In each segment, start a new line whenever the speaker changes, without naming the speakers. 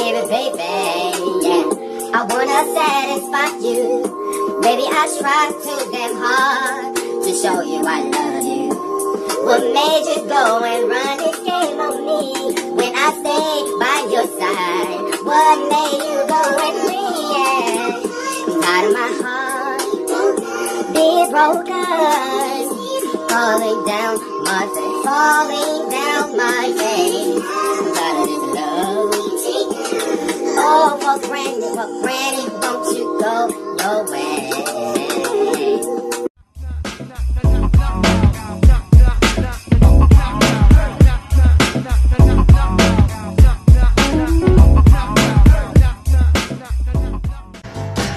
baby, baby, yeah. I wanna satisfy you. Baby, I try too damn hard to show you I love you. What made you go and run this game on me when I stayed by your side? What made you go and react? Out of my heart, be broken, falling down my face, falling down my face. Out of this love. Oh, for granny, won't you go your way?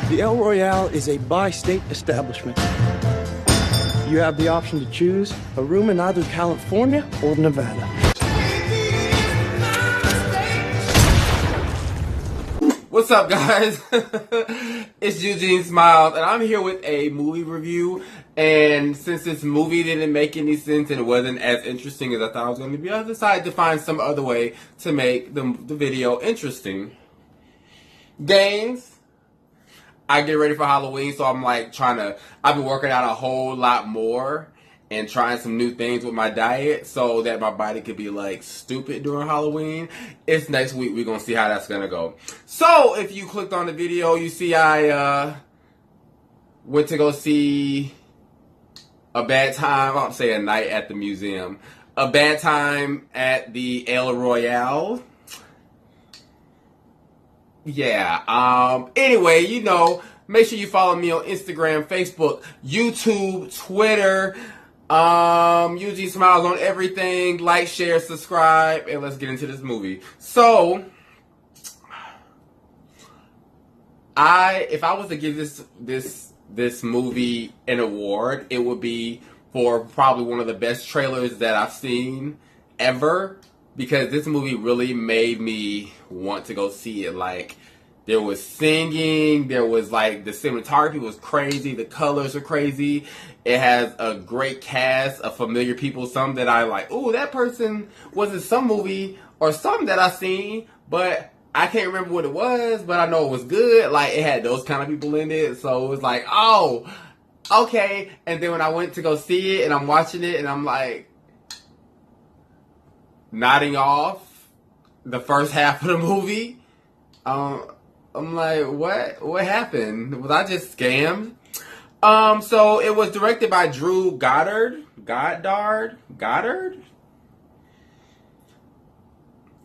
The El Royale is a bi-state establishment. You have the option to choose a room in either California or Nevada.
What's up, guys? It's Eugene Smilez, and I'm here with a movie review. And since this movie didn't make any sense and it wasn't as interesting as I thought it was going to be, I decided to find some other way to make the video interesting. Games. I get ready for Halloween, so I'm like I've been working out a whole lot more and trying some new things with my diet so that my body could be like stupid during Halloween. It's next week. We're going to see how that's going to go. So if you clicked on the video, you see I went to go see A Bad Time. I'll say A Night at the Museum. A Bad Time at the El Royale. Yeah, anyway, you know, make sure you follow me on Instagram, Facebook, YouTube, Twitter, Eugene Smilez on everything. Like, share, subscribe, and let's get into this movie. So, if I was to give this movie an award, it would be for probably one of the best trailers that I've seen ever. Because this movie really made me want to go see it. Like, there was singing, there was like, the cinematography was crazy, the colors are crazy. It has a great cast of familiar people, some that I like, ooh, that person was in some movie, or some that I seen, but I can't remember what it was, but I know it was good. Like, it had those kind of people in it, so it was like, oh, okay. And then when I went to go see it, and I'm watching it, and I'm like, nodding off the first half of the movie. I'm like, what happened? Was I just scammed? So it was directed by Drew Goddard.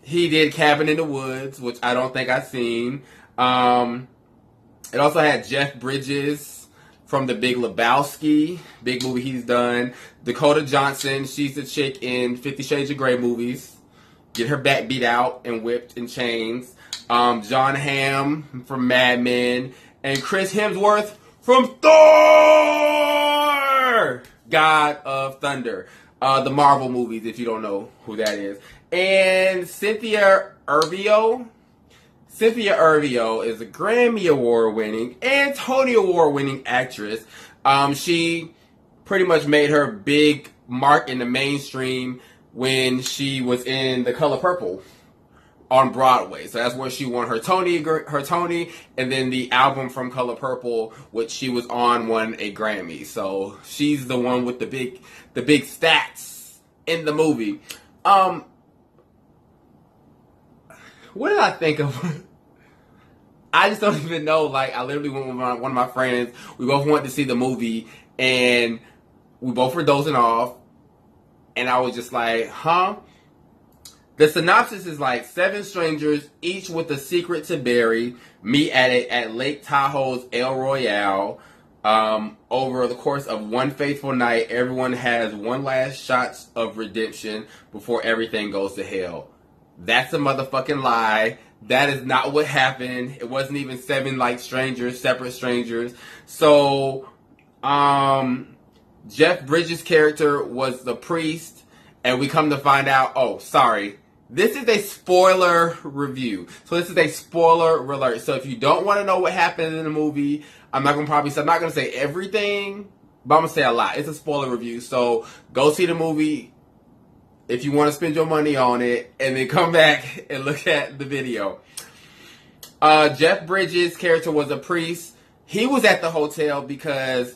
He did Cabin in the Woods, which I don't think I've seen. It also had Jeff Bridges from The Big Lebowski, big movie he's done. Dakota Johnson, she's the chick in 50 Shades of Grey movies. Get her back beat out and whipped in chains. John Hamm from Mad Men. And Chris Hemsworth from Thor! God of Thunder. The Marvel movies, if you don't know who that is. And Cynthia Erivo. Cynthia Erivo is a Grammy Award-winning and Tony Award-winning actress. She pretty much made her big mark in the mainstream when she was in The Color Purple on Broadway. So that's where she won her Tony, and then the album from Color Purple, which she was on, won a Grammy. So she's the one with the big stats in the movie. What did I think of? I just don't even know. Like, I literally went with one of my friends. We both wanted to see the movie, and we both were dozing off. And I was just like, huh? The synopsis is like 7 strangers, each with a secret to bury, meet at Lake Tahoe's El Royale. Over the course of one faithful night, everyone has one last shot of redemption before everything goes to hell. That's a motherfucking lie. That is not what happened. It wasn't even 7 like strangers, separate strangers. So, Jeff Bridges' character was the priest, and we come to find out, oh, sorry, this is a spoiler review. So this is a spoiler alert. So if you don't want to know what happened in the movie, I'm not going to say everything, but I'm going to say a lot. It's a spoiler review. So go see the movie if you want to spend your money on it, and then come back and look at the video. Jeff Bridges' character was a priest. He was at the hotel because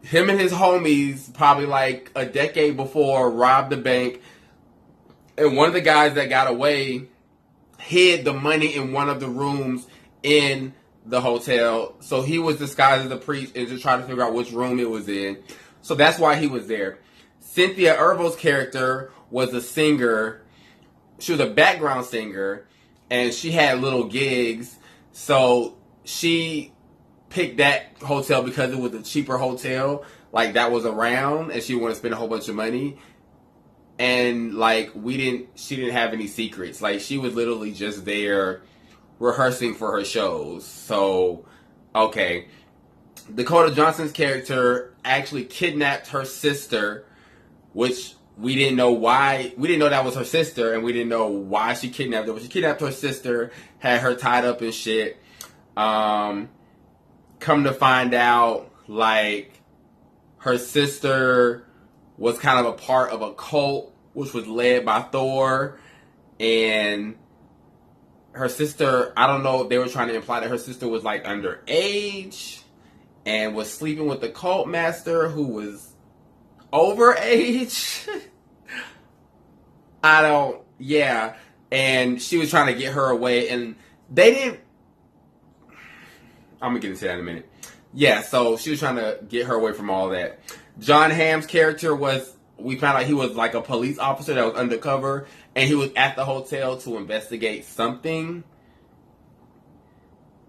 him and his homies, probably like a decade before, robbed the bank. And one of the guys that got away hid the money in one of the rooms in the hotel. So he was disguised as a priest and just trying to figure out which room it was in. So that's why he was there. Cynthia Erivo's character was a singer. She was a background singer, and she had little gigs. So she picked that hotel because it was a cheaper hotel, like that was around, and she wanted to spend a whole bunch of money. And like she didn't have any secrets. Like she was literally just there rehearsing for her shows. So, okay. Dakota Johnson's character actually kidnapped her sister, which we didn't know why. We didn't know that was her sister, and we didn't know why she kidnapped her. But she kidnapped her sister, had her tied up and shit. Come to find out, like, her sister was kind of a part of a cult, which was led by Thor. And her sister, I don't know, they were trying to imply that her sister was, like, underage and was sleeping with the cult master who was overage. Yeah. And she was trying to get her away, and they didn't. I'm going to get into that in a minute. Yeah, so she was trying to get her away from all that. John Hamm's character we found out he was like a police officer that was undercover, and he was at the hotel to investigate something.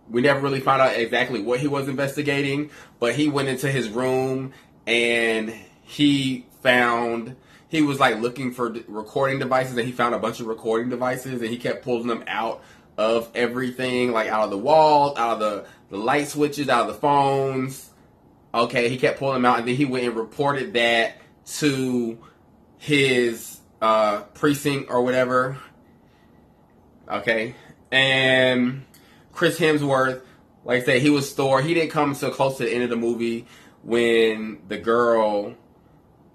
We never really found out exactly what he was investigating, but he went into his room, and he was like looking for recording devices, and he found a bunch of recording devices, and he kept pulling them out of everything, like out of the walls, out of the light switches, out of the phones. Okay, he kept pulling them out, and then he went and reported that to his precinct or whatever. Okay, and Chris Hemsworth, like I said, he was Thor. He didn't come so close to the end of the movie when the girl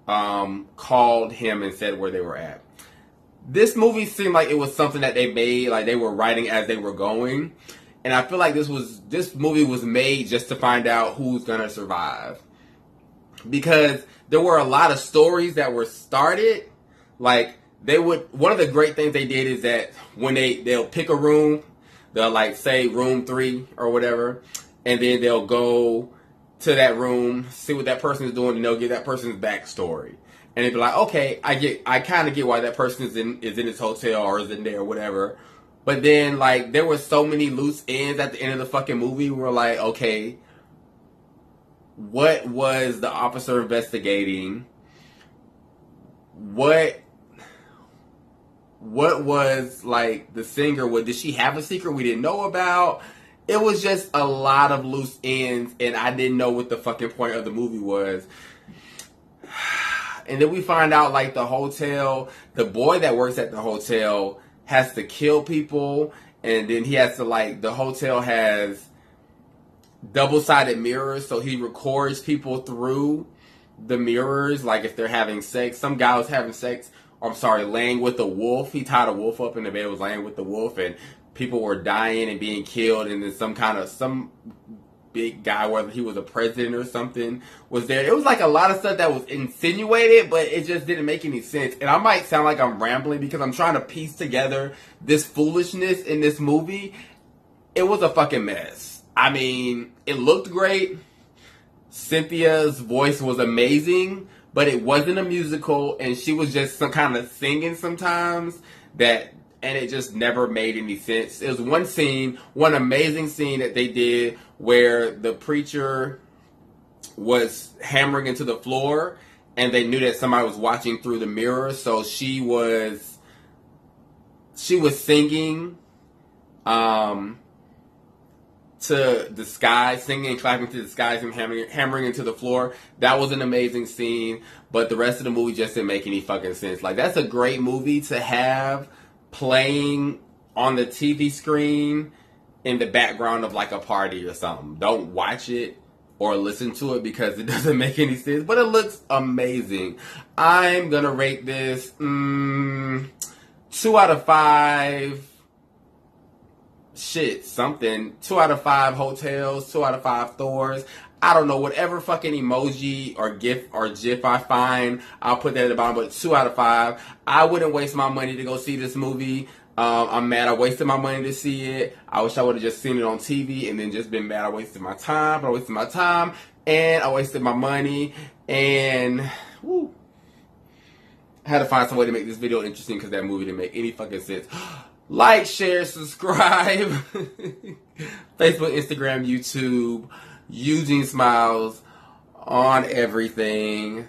called him and said where they were at. This movie seemed like it was something that they made, like they were writing as they were going. And I feel like this movie was made just to find out who's gonna survive. Because there were a lot of stories that were started. Like, one of the great things they did is that when they'll pick a room, they'll like say room 3 or whatever, and then they'll go to that room, see what that person is doing, and they'll give that person's backstory. And they'd be like, okay, I kind of get why that person is in this hotel or is in there or whatever. But then, like, there were so many loose ends at the end of the fucking movie. We were like, okay, what was the officer investigating? What was, like, the singer? Did she have a secret we didn't know about? It was just a lot of loose ends, and I didn't know what the fucking point of the movie was. And then we find out, like, the boy that works at the hotel has to kill people, and then he has to, like, the hotel has double-sided mirrors, so he records people through the mirrors, like if they're having sex. Some guy was having sex, laying with a wolf. He tied a wolf up in the bed, was laying with the wolf, and people were dying and being killed, and then some big guy, whether he was a president or something, was there. It was like a lot of stuff that was insinuated, but it just didn't make any sense. And I might sound like I'm rambling because I'm trying to piece together this foolishness in this movie. It was a fucking mess. I mean, it looked great. Cynthia's voice was amazing, but it wasn't a musical, and she was just some kind of singing sometimes and it just never made any sense. It was one amazing scene that they did where the preacher was hammering into the floor, and they knew that somebody was watching through the mirror, so she was singing to the sky, singing and clapping to the skies and hammering into the floor. That was an amazing scene, but the rest of the movie just didn't make any fucking sense. Like, that's a great movie to have playing on the TV screen in the background of like a party or something. Don't watch it or listen to it because it doesn't make any sense, but it looks amazing. I'm gonna rate this 2 out of 5 shit, something. 2 out of 5 hotels, 2 out of 5 Thors. I don't know, whatever fucking emoji or GIF or GIF I find, I'll put that at the bottom, but 2 out of 5. I wouldn't waste my money to go see this movie. I'm mad I wasted my money to see it. I wish I would have just seen it on TV and then just been mad I wasted my time. But I wasted my time and I wasted my money. And woo, I had to find some way to make this video interesting because that movie didn't make any fucking sense. Like, share, subscribe. Facebook, Instagram, YouTube. Eugene Smilez on everything.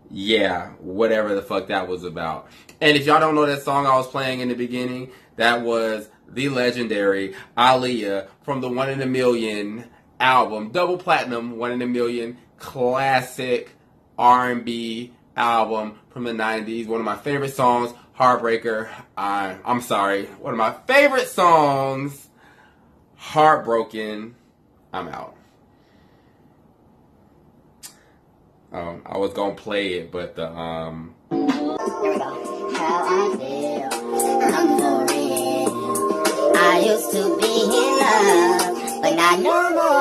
Yeah, whatever the fuck that was about. And if y'all don't know that song I was playing in the beginning, that was the legendary Aaliyah from the One in a Million album. Double platinum, One in a Million, classic R&B album from the 90s. One of my favorite songs, Heartbreaker. I'm sorry. One of my favorite songs, Heartbroken. I'm out. I was gonna play it, but the
Here we go. How I feel, I'm for real. I used to be in love, but not no more.